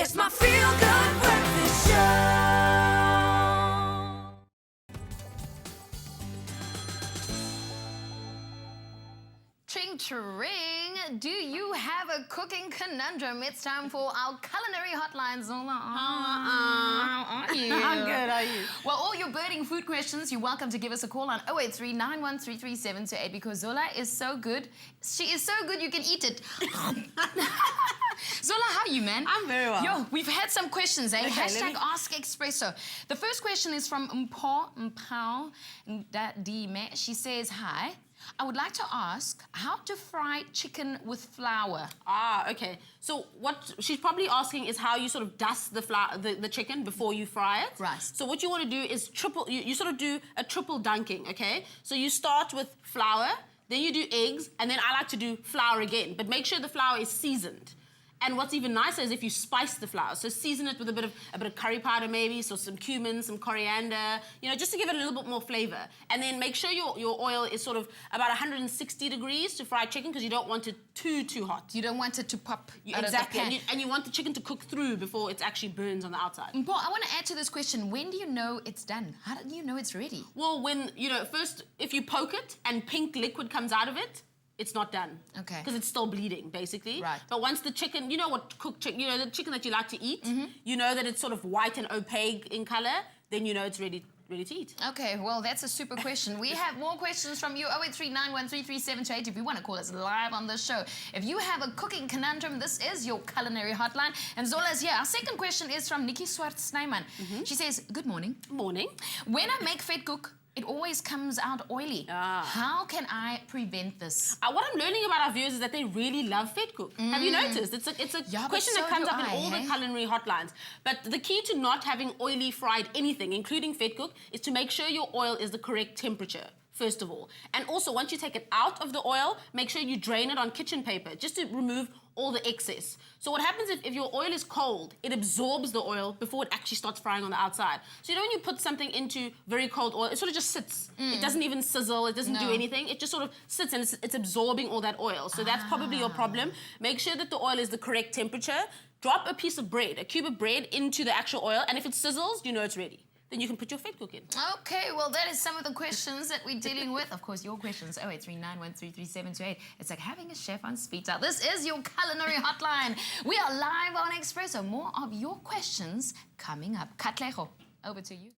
It's my feel-good breakfast show. Tring, do you have a cooking conundrum? It's time for our culinary hotline, Zola. How are you? I'm good, how are you? Well, all your burning food questions, you're welcome to give us a call on 083 9133728 because Zola is so good. She is so good you can eat it. Zola, how are you, man? I'm very well. Yo, we've had some questions, eh? Okay, Hashtag Ask Expresso. The first question is from Mpao Dime. She says, hi. I would like to ask how to fry chicken with flour. Ah, okay. So what she's probably asking is how you sort of dust the flour, the chicken before you fry it. Right. So what you want to do is you sort of do a triple dunking, okay? So you start with flour, then you do eggs, and then I like to do flour again. But make sure the flour is seasoned. And what's even nicer is if you spice the flour. So season it with a bit of curry powder maybe, so some cumin, some coriander, you know, just to give it a little bit more flavor. And then make sure your oil is sort of about 160 degrees to fry chicken because you don't want it too hot. You don't want it to pop out Exactly. of the pan. And you want the chicken to cook through before it actually burns on the outside. Paul, I want to add to this question. When do you know it's done? How do you know it's ready? Well, when, you know, first, if you poke it and pink liquid comes out of it, it's not done. Okay. Because it's still bleeding, basically. Right. But once the chicken, you know what cooked chicken, you know the chicken that you like to eat, you know that it's sort of white and opaque in color, then you know it's ready to eat. Okay, well, that's a super question. We have more questions from you, 083 9133728, if you want to call us live on the show. If you have a cooking conundrum, this is your culinary hotline. And Zola's here. Our second question is from Nikki Swart-Snyman. She says, good morning. Morning. When I make vetkoek, it always comes out oily. How can I prevent this? What I'm learning about our viewers is that they really love vetkoek. Have you noticed? It's a question that comes up in all the culinary hotlines. But the key to not having oily fried anything, including vetkoek, is to make sure your oil is the correct temperature, first of all. And also, once you take it out of the oil, make sure you drain it on kitchen paper, just to remove all the excess. So what happens if your oil is cold, it absorbs the oil before it actually starts frying on the outside. So you know when you put something into very cold oil, it sort of just sits. It doesn't even sizzle, it doesn't do anything. It just sort of sits and it's absorbing all that oil. So that's probably your problem. Make sure that the oil is the correct temperature. Drop a piece of bread, a cube of bread into the actual oil, and if it sizzles, you know it's ready. Then you can put your vetkoek in. Okay, well, that is some of the questions that we're dealing with. Of course, your questions, 083 9133728. It's like having a chef on speed dial. This is your culinary hotline. We are live on Expresso. More of your questions coming up. Katlego, over to you.